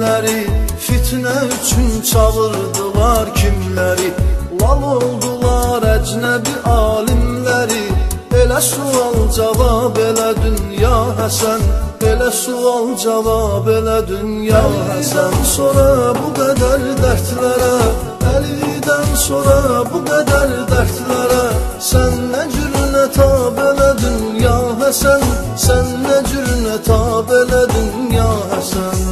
alimləri, fitnə üçün çağırdılar kimləri. Lal oldular əcnəbi alimləri, elə sual cavab elə dünya Həsən, elə sual cavab elə dünya Həsən. Sonra bu qədər dərdlərə, Əlidən sonra bu qədər dərdlərə, sən nə cürünə tab elə dünya Həsən, sən nə cürünə tab elə dünya Həsən.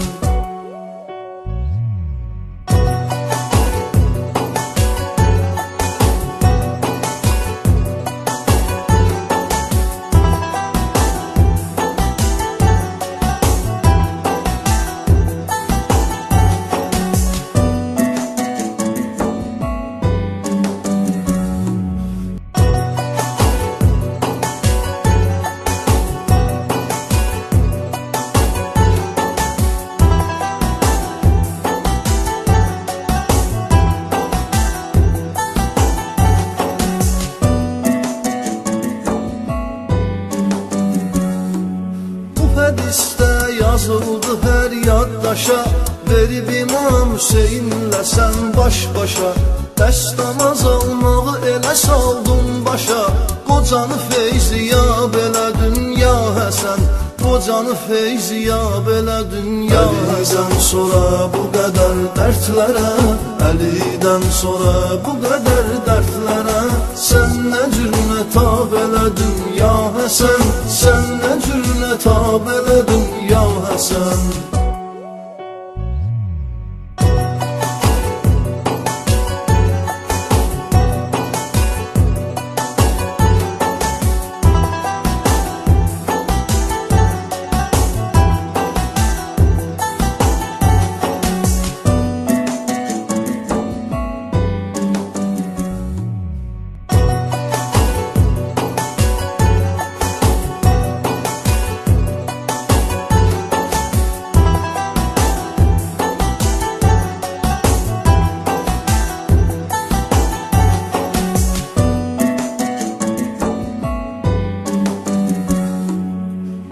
Hədisdə yazıldı hər yaddaşa, verib İmam Hüseynlə sən baş-başa. Dəst namaz almağı elə saldın başa, qocanı feyziyab elə dünya Həsən, qocanı feyziyab elə dünya Həsən. Sonra bu qədər dərdlərə, Əlidən sonra bu qədər dərdlərə, sən nə cürünə tab elə dünya Həsən, sən nə cürünə tab elə dünya Həsən.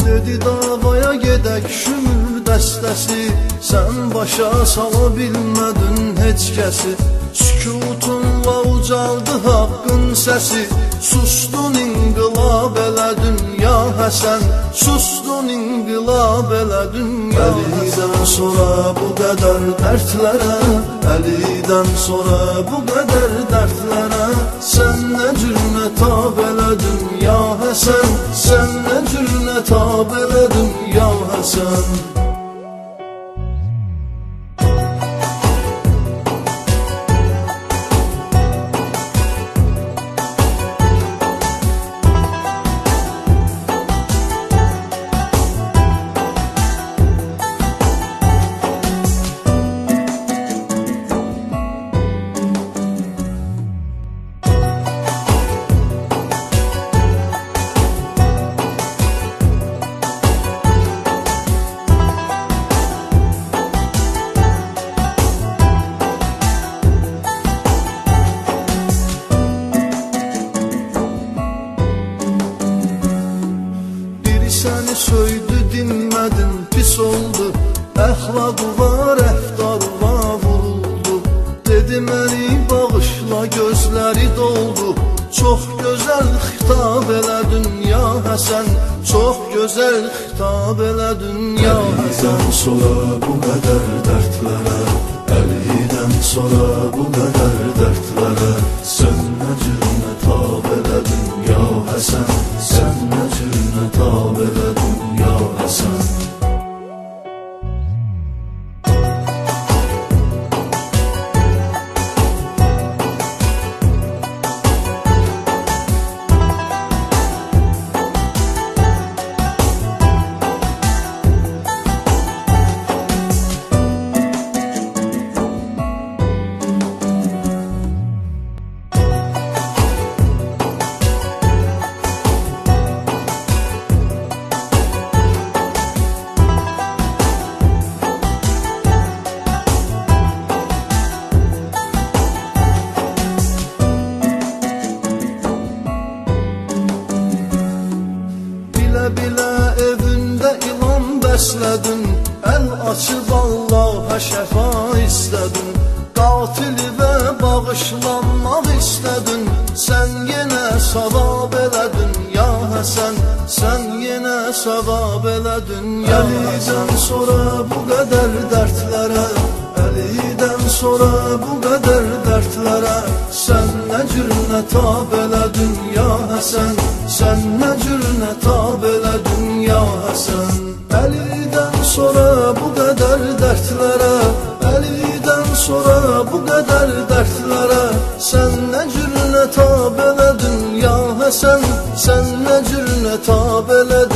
Dedi davaya gedək şümür dəstəsi, sən başa sala bilmədin heç kəsi. Sükutunla ucaldı haqqın səsi, sustun inqilab elə dünya Həsən, sustun inqilab elə dünya Həsən. Əlidən sonra bu qədər dərdlərə, Əlidən sonra bu qədər dərdlərə, sən nə cürünə tab elə dünya Həsən, sən nə cürünə tab elə dünya Həsən. Səni söydü dinmədin pis oldu, əxlaqı var əftarı var vuruldu. Dedi məni bağışla gözləri doldu, çox gözəl xitab elə dünya Həsən, çox gözəl xitab elə dünya Həsən. Əlidən sonra bu qədər dərdlərə, Əlidən sonra bu qədər dərdlərə, sən nə cürünə tab elə dünya Həsən, sən nə cürünə tab elə dünya Həsən. elədin ya Əlidən sonra bu qədər dərdlərə, Əlidən sonra bu qədər dərdlərə, sən nə cür nə tab elədin ya Həsən, sən nə cür nə tab elədin ya Həsən. Əlidən sonra bu qədər dərdlərə, Əlidən sonra bu qədər dərdlərə, sən nə cür nə tab elədin ya Həsən, sən nə cür nə tab elədin